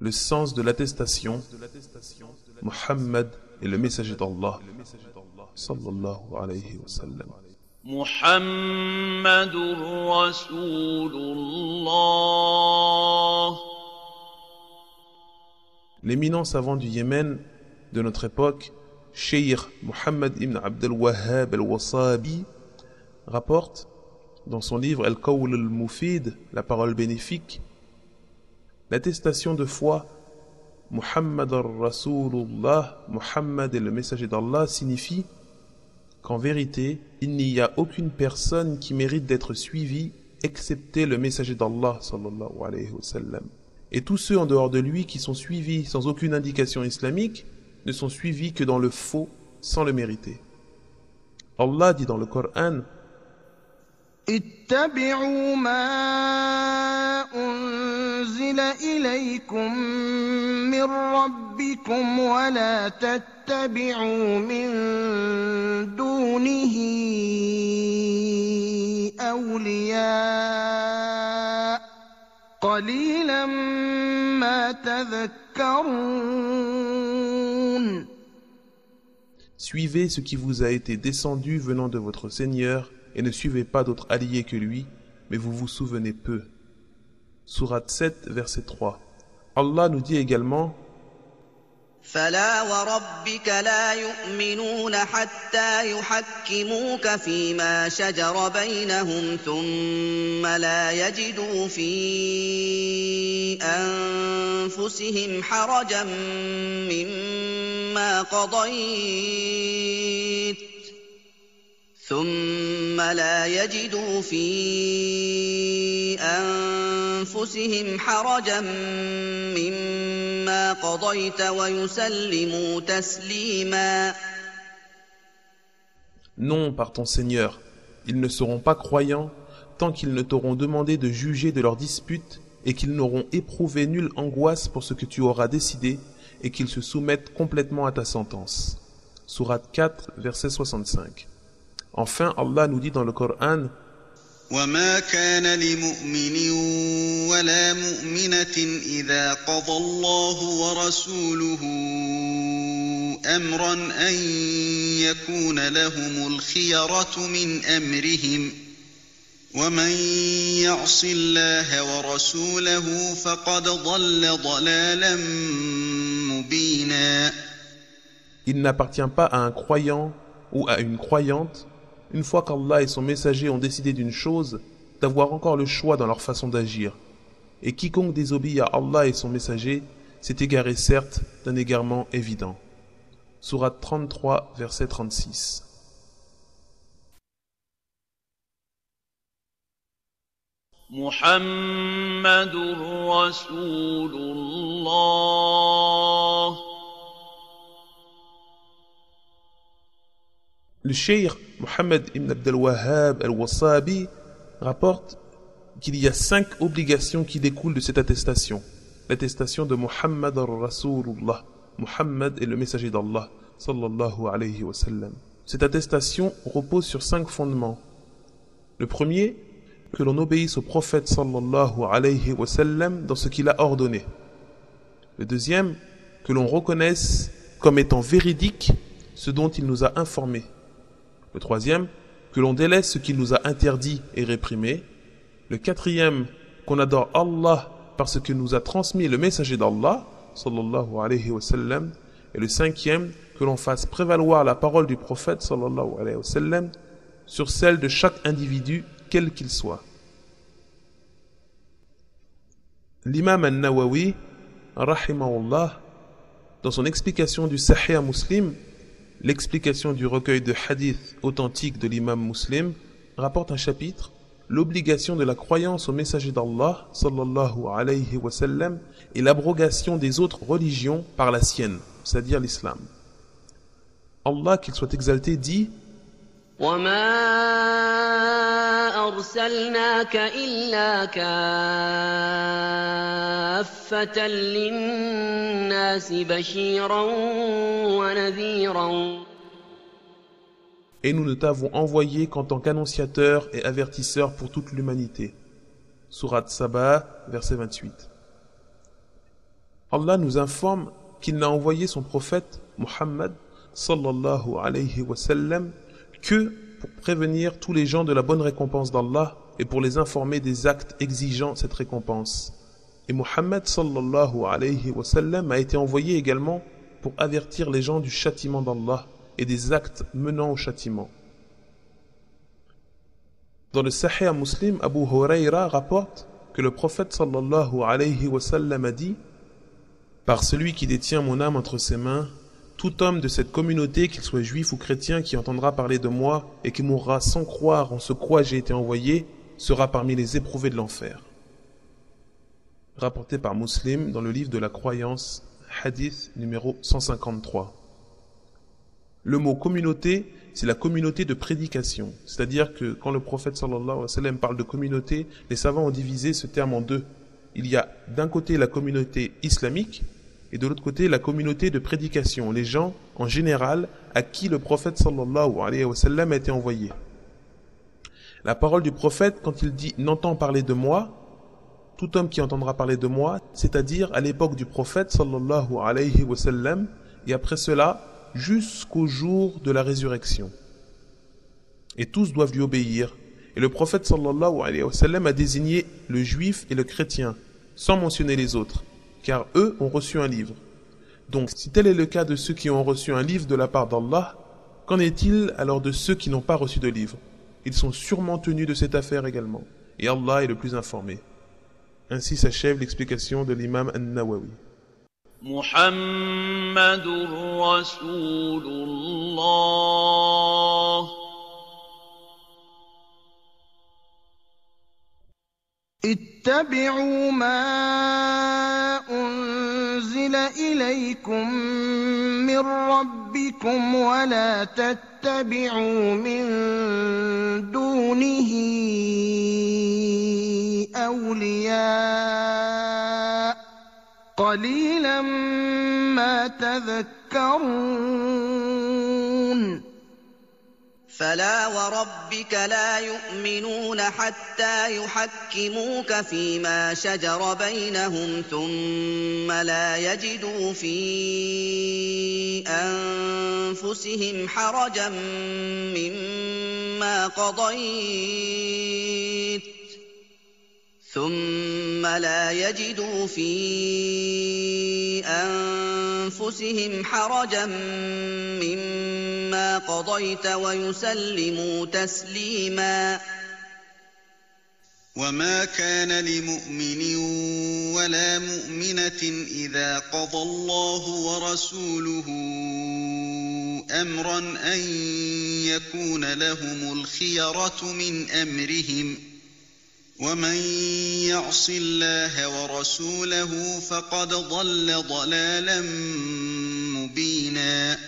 Le sens de l'attestation, Muhammad est le messager d'Allah, sallallahu alayhi wa sallam. محمد رسول الله. L'éminent savant du Yémen de notre époque, Cheikh Muhammad ibn Abd al-Wahhab al-Wasabi, rapporte dans son livre Al-Qawl al-Mufid, la parole bénéfique, l'attestation de foi Muhammad ar-Rasulullah, Muhammad est le messager d'Allah, signifie qu'en vérité, il n'y a aucune personne qui mérite d'être suivie excepté le messager d'Allah sallallahu alayhi wa sallam. Et tous ceux en dehors de lui qui sont suivis sans aucune indication islamique ne sont suivis que dans le faux sans le mériter. Allah dit dans le Coran: اتبعوا ما أنزل إليكم من ربكم ولا تتبعوا من دونه أولياء قليلا ما تذكرون. Suivez ce qui vous a été descendu venant de votre Seigneur et ne suivez pas d'autres alliés que lui, mais vous vous souvenez peu. Sourate 7, verset 3. Allah nous dit également: فلا وربك لا يؤمنون حتى يحكموك فيما شجر بينهم ثم لا يجدوا في أنفسهم حرجا مما قضيت ثم لا يجدوا في أنفسهم حرجا مما قضيت ويسلموا تسليما. Non, par ton Seigneur, ils ne seront pas croyants tant qu'ils ne t'auront demandé de juger de leurs disputes et qu'ils n'auront éprouvé nulle angoisse pour ce que tu auras décidé et qu'ils se soumettent complètement à ta sentence. Sourate 4, verset 65. Enfin, Allah nous dit dans le Coran: وما كان لمؤمن ولا مؤمنة إذا قضى الله ورسوله أمرا أن يكون لهم الخيرة من أمرهم ومن يعص الله ورسوله فقد ضل ضلالا مبينا. Il n'appartient pas à un croyant ou à une croyante, une fois qu'Allah et son messager ont décidé d'une chose, d'avoir encore le choix dans leur façon d'agir. Et quiconque désobéit à Allah et son messager s'est égaré certes d'un égarement évident. Sourate 33, verset 36. محمد رسول الله. Le cheikh Muhammad ibn Abd al-Wahhab al-Wasabi rapporte qu'il y a 5 obligations qui découlent de cette attestation. L'attestation de Muhammad ar-Rasulullah. Muhammad est le messager d'Allah, sallallahu alayhi wa sallam. Cette attestation repose sur 5 fondements. Le premier, que l'on obéisse au prophète sallallahu alayhi wa sallam dans ce qu'il a ordonné. Le deuxième, que l'on reconnaisse comme étant véridique ce dont il nous a informés. Le troisième, que l'on délaisse ce qu'il nous a interdit et réprimé. Le quatrième, qu'on adore Allah parce que nous a transmis le messager d'Allah, sallallahu alayhi wa sallam. Et le cinquième, que l'on fasse prévaloir la parole du prophète, sallallahu alayhi wa sallam, sur celle de chaque individu, quel qu'il soit. L'imam al-Nawawi, rahimahullah, dans son explication du Sahih Muslim, l'explication du recueil de hadith authentique de l'imam Muslim, rapporte un chapitre, l'obligation de la croyance au messager d'Allah, sallallahu alayhi wa sallam, et l'abrogation des autres religions par la sienne, c'est-à-dire l'islam. Allah, qu'il soit exalté, dit: وما أرسلناك إلا كافة للناس بشيرا ونذيرا. Et nous ne t'avons envoyé qu'en tant qu'annonciateur et avertisseur pour toute l'humanité. Sourate Saba, verset 28. Allah nous informe qu'il n'a envoyé son prophète Muhammad sallallahu alayhi wa sallam que pour prévenir tous les gens de la bonne récompense d'Allah et pour les informer des actes exigeant cette récompense. Et Muhammad sallallahu alayhi wa sallam a été envoyé également pour avertir les gens du châtiment d'Allah et des actes menant au châtiment. Dans le Sahih Muslim, Abu Huraira rapporte que le prophète sallallahu alayhi wa sallam a dit: par celui qui détient mon âme entre ses mains, tout homme de cette communauté, qu'il soit juif ou chrétien, qui entendra parler de moi et qui mourra sans croire en ce quoi j'ai été envoyé, sera parmi les éprouvés de l'enfer. Rapporté par Muslim dans le livre de la croyance, hadith numéro 153. Le mot communauté, c'est la communauté de prédication. C'est-à-dire que quand le prophète sallallahu alayhi wa sallam parle de communauté, les savants ont divisé ce terme en deux. Il y a d'un côté la communauté islamique et de l'autre côté la communauté de prédication, les gens en général à qui le prophète sallallahu alayhi wa sallam a été envoyé. La parole du prophète, quand il dit « n'entends parler de moi », tout homme qui entendra parler de moi, c'est-à-dire à l'époque du prophète sallallahu alayhi wa sallam, et après cela, jusqu'au jour de la résurrection. Et tous doivent lui obéir. Et le prophète sallallahu alayhi wa sallam a désigné le juif et le chrétien, sans mentionner les autres, car eux ont reçu un livre. Donc, si tel est le cas de ceux qui ont reçu un livre de la part d'Allah, qu'en est-il alors de ceux qui n'ont pas reçu de livre? Ils sont sûrement tenus de cette affaire également. Et Allah est le plus informé. Ainsi s'achève l'explication de l'imam An-Nawawi. Muhammadur Rasulullah. اتبعوا ما أنزل إليكم من ربكم ولا تتبعوا من دونه أولياء قليلا ما تذكرون فلا وربك لا يؤمنون حتى يحكموك فيما شجر بينهم ثم لا يجدوا في أنفسهم حرجا مما قضيت ثم لا يجدوا في أنفسهم حرجا مما قضيت ويسلموا تسليما وما كان لمؤمن ولا مؤمنة إذا قضى الله ورسوله أمرا أن يكون لهم الخيرة من أمرهم ومن يعص الله ورسوله فقد ضل ضلالا مبينا